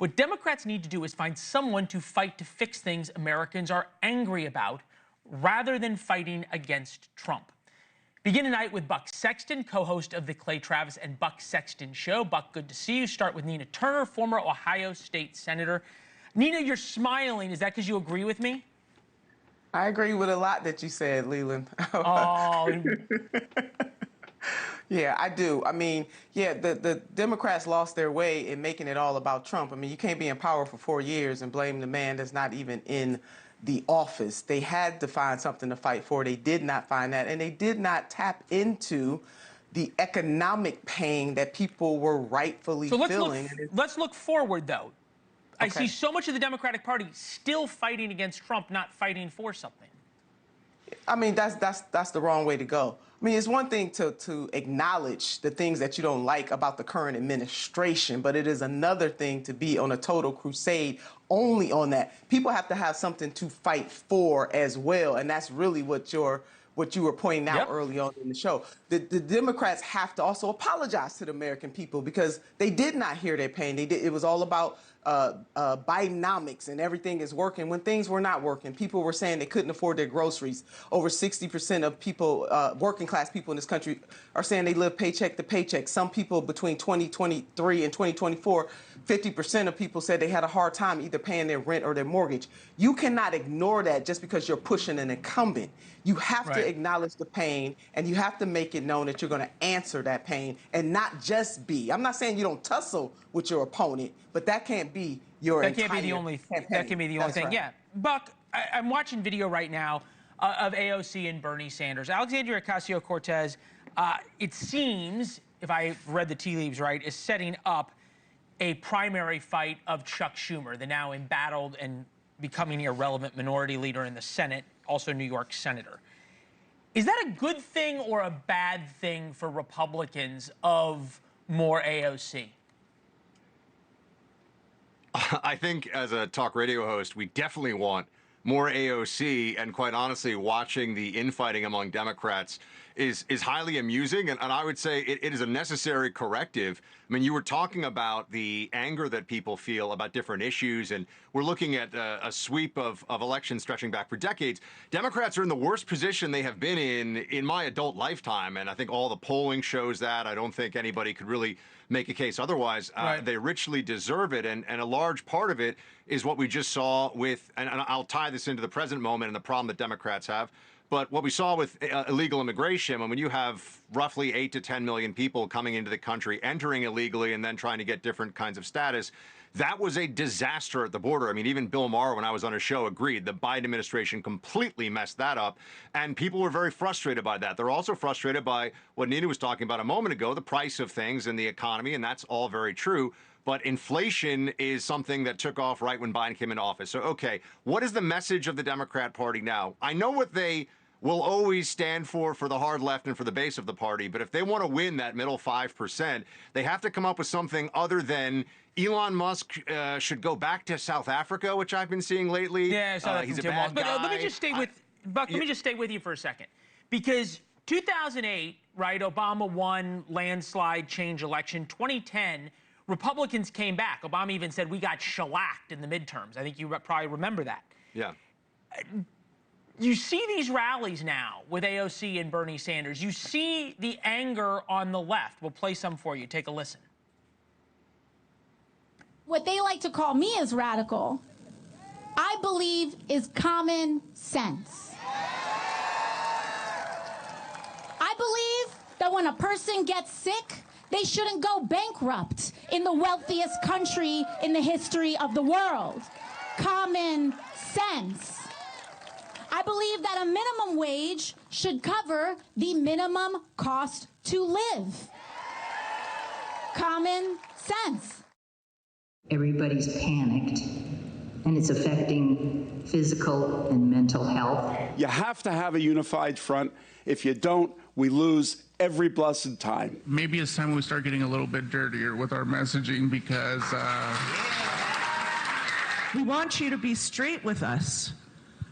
What Democrats need to do is find someone to fight to fix things Americans are angry about, rather than fighting against Trump. Begin tonight with Buck Sexton, co-host of the Clay Travis and Buck Sexton Show. Buck, good to see you. Start with Nina Turner, former Ohio State Senator. Nina, you're smiling. Is that because you agree with me? I agree with a lot that you said, Leland. Oh. Yeah, I do. I mean, yeah, the Democrats lost their way in making it all about Trump. I mean, you can't be in power for 4 years and blame the man that's not even in the office. They had to find something to fight for. They did not find that, and they did not tap into the economic pain that people were rightfully feeling. Let's look forward, though. Okay. I see so much of the Democratic Party still fighting against Trump, not fighting for something. I mean, that's the wrong way to go. I mean, it's one thing to acknowledge the things that you don't like about the current administration, but it is another thing to be on a total crusade only on that. People have to have something to fight for as well, and that's really what you were pointing out early on in the show. The Democrats have to also apologize to the American people because they did not hear their pain. It was all about Bidenomics and everything is working when things were not working. People were saying they couldn't afford their groceries. Over 60% of people, working class people in this country, are saying they live paycheck to paycheck. Some people between 2023 and 2024, 50% of people said they had a hard time either paying their rent or their mortgage. You cannot ignore that just because you're pushing an incumbent. You have to acknowledge the pain, and you have to make it known that you're going to answer that pain and not just be. I'm not saying you don't tussle with your opponent, but that can't be your That can't be the only thing. Right. Yeah. Buck, I'm watching video right now of AOC and Bernie Sanders. Alexandria Ocasio-Cortez, it seems, if I've read the tea leaves right, is setting up a primary fight of Chuck Schumer, the now embattled and becoming irrelevant minority leader in the Senate, also New York senator. Is that a good thing or a bad thing for Republicans of more AOC? I think as a talk radio host, we definitely want more AOC, and quite honestly, watching the infighting among Democrats is highly amusing, and I would say it is a necessary corrective. I mean, you were talking about the anger that people feel about different issues, and we're looking at a sweep of elections stretching back for decades. Democrats are in the worst position they have been in my adult lifetime, and I think all the polling shows that. I don't think anybody could really make a case otherwise. They richly deserve it, and a large part of it is what we just saw with, and I'll tie this into the present moment and the problem that Democrats have, but what we saw with illegal immigration, when you have roughly 8 to 10 million people coming into the country, entering illegally, and then trying to get different kinds of status, that was a disaster at the border. I mean, even Bill Maher, when I was on his show, agreed the Biden administration completely messed that up, and people were very frustrated by that. They're also frustrated by what Nina was talking about a moment ago, the price of things and the economy, and that's all very true. But inflation is something that took off right when Biden came into office. So, okay, what is the message of the Democrat Party now? I know what they will always stand for the hard left and for the base of the party, but if they want to win that middle 5%, they have to come up with something other than Elon Musk should go back to South Africa, which I've been seeing lately. Yeah, I saw that he's a from bad guy. But let me just stay with, Buck, let me just stay with you for a second. Because 2008, right, Obama won, landslide, change election. 2010, Republicans came back. Obama even said we got shellacked in the midterms. I think you probably remember that. Yeah. You see these rallies now with AOC and Bernie Sanders. You see the anger on the left. We'll play some for you. Take a listen. What they like to call me as radical, I believe is common sense. I believe that when a person gets sick, they shouldn't go bankrupt in the wealthiest country in the history of the world. Common sense. I believe that a minimum wage should cover the minimum cost to live. Common sense. Everybody's panicked, and it's affecting physical and mental health. You have to have a unified front. If you don't, we lose every blessed time. Maybe it's time we start getting a little bit dirtier with our messaging because we want you to be straight with us.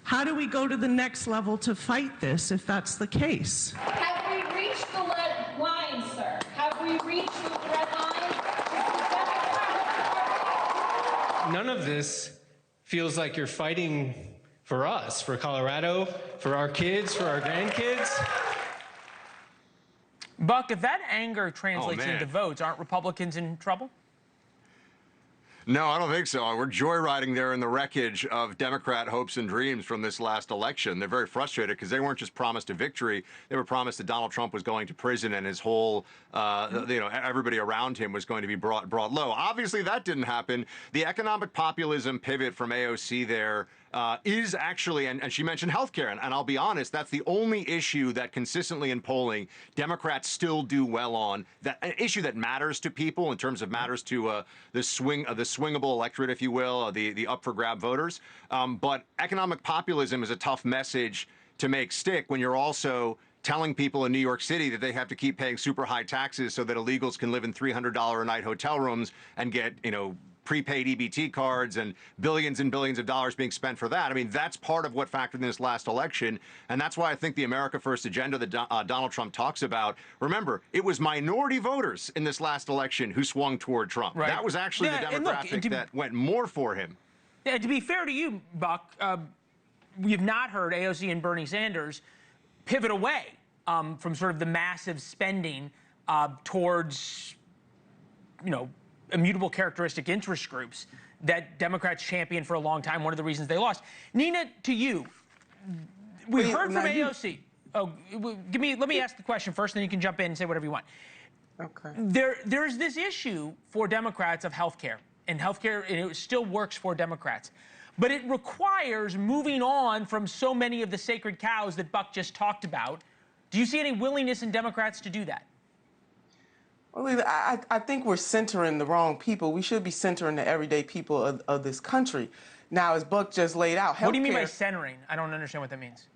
How do we go to the next level to fight this if that's the case? Have we reached the red line, sir? Have we reached the red line? none of this feels like you're fighting for us, for Colorado, for our kids, for our grandkids. Buck, if that anger translates into votes, aren't Republicans in trouble? No, I don't think so. We're joyriding there in the wreckage of Democrat hopes and dreams from this last election. They're very frustrated because they weren't just promised a victory. They were promised that Donald Trump was going to prison and his whole, everybody around him was going to be brought low. Obviously, that didn't happen. The economic populism pivot from AOC there is actually, and she mentioned healthcare, and I'll be honest, that's the only issue that consistently in polling Democrats still do well on. That an issue that matters to people in terms of matters to the swingable electorate, if you will, the up for grab voters. But economic populism is a tough message to make stick when you're also telling people in New York City that they have to keep paying super high taxes so that illegals can live in $300 a night hotel rooms and get, prepaid EBT cards and billions and billions of dollars being spent for that. I mean, that's part of what factored in this last election. And that's why I think the America First agenda that Donald Trump talks about, remember, it was minority voters in this last election who swung toward Trump. Right. That was actually the demographic that went more for him. Yeah, to be fair to you, Buck, we've not heard AOC and Bernie Sanders pivot away from sort of the massive spending towards, immutable characteristic interest groups that Democrats championed for a long time. One of the reasons they lost. Nina, to you, we heard from AOC. Let me ask the question first, then you can jump in and say whatever you want. Okay. There's this issue for Democrats of healthcare, and it still works for Democrats. But it requires moving on from so many of the sacred cows that Buck just talked about. Do you see any willingness in Democrats to do that? Well, I think we're centering the wrong people. We should be centering the everyday people of this country. Now, as Buck just laid out, what do you mean by centering? I don't understand what that means.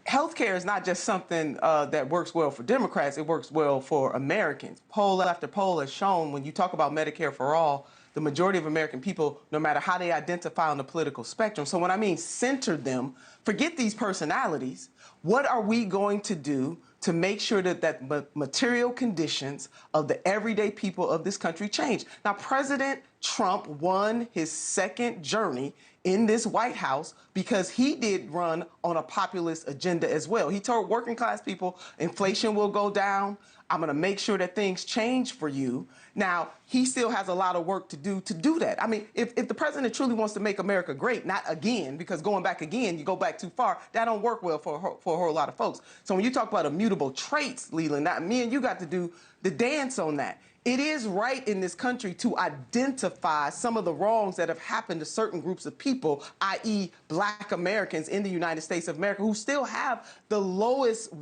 Healthcare is not just something that works well for Democrats. It works well for Americans. Poll after poll has shown when you talk about Medicare for all, the majority of American people, no matter how they identify on the political spectrum. So when I mean center them, forget these personalities. What are we going to do to make sure that material conditions of the everyday people of this country change? Now, President Trump won his second journey in this White House because he did run on a populist agenda as well. He told working class people, inflation will go down. I'm going to make sure that things change for you. Now, he still has a lot of work to do that. I mean, if the president truly wants to make America great, not again, because going back again, you go back too far, that don't work well for a whole lot of folks. So when you talk about immutable traits, Leland, me and you got to do the dance on that. It is right in this country to identify some of the wrongs that have happened to certain groups of people, i.e. Black Americans in the United States of America, who still have the lowest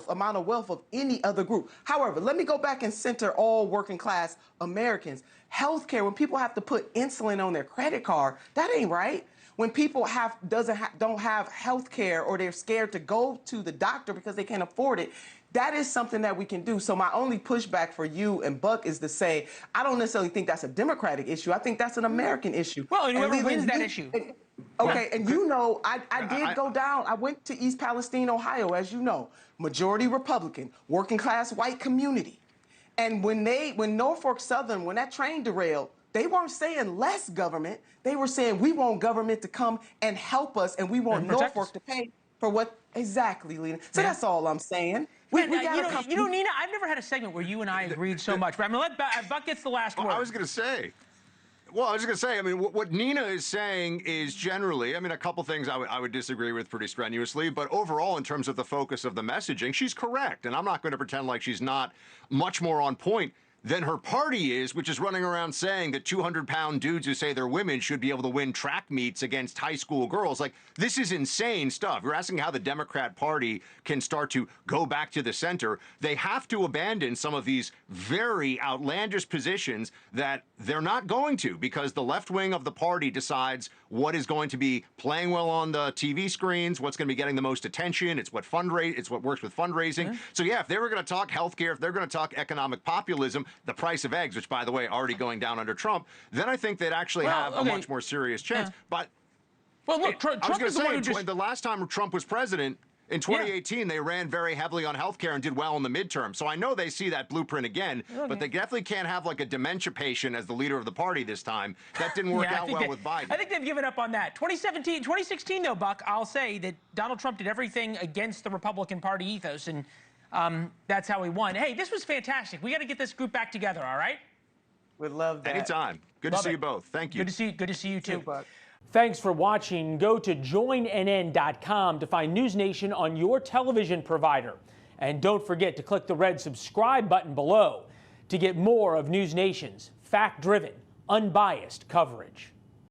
amount of wealth of any other group. However, let me go back and center all working class Americans. Healthcare, when people have to put insulin on their credit card, that ain't right. When people don't have health care or they're scared to go to the doctor because they can't afford it, that is something that we can do. So my only pushback for you and Buck is to say, I don't necessarily think that's a Democratic issue. I think that's an American issue. Well, and whoever wins that issue. Okay, and I did go down. I went to East Palestine, Ohio, as you know, majority Republican, working class white community. And when Norfolk Southern, when that train derailed, they weren't saying less government. They were saying we want government to come and help us, and we want Norfolk to pay for what exactly, Lena. So that's all I'm saying. Nina, I've never had a segment where you and I agreed so much. But I'm going to let Buck gets the last word. I was going to say, I mean, what Nina is saying is generally, I mean, a couple things I would disagree with pretty strenuously, but overall, in terms of the focus of the messaging, she's correct. And I'm not going to pretend like she's not much more on point than her party is, which is running around saying that 200-pound dudes who say they're women should be able to win track meets against high school girls. Like, this is insane stuff. You're asking how the Democrat Party can start to go back to the center. They have to abandon some of these very outlandish positions that they're not going to, because the left wing of the party decides what is going to be playing well on the TV screens, what's going to be getting the most attention. It's what works with fundraising. Yeah. So yeah, if they were going to talk healthcare, if they're going to talk economic populism, the price of eggs, which, by the way, already going down under Trump, then I think they'd actually have a much more serious chance. But look, Trump I was going to say, the last time Trump was president, In 2018, they ran very heavily on healthcare and did well in the midterm. So I know they see that blueprint again, but they definitely can't have like a dementia patient as the leader of the party this time. That didn't work out well with Biden. I think they've given up on that. 2016, though, Buck, I'll say that Donald Trump did everything against the Republican Party ethos, and that's how he won. Hey, this was fantastic. We got to get this group back together, all right? Would love that. Anytime. Good to see you both. Thank you. Good to see you too. Buck. Thanks for watching. Go to joinnn.com to find NewsNation on your television provider. And don't forget to click the red subscribe button below to get more of NewsNation's fact-driven, unbiased coverage.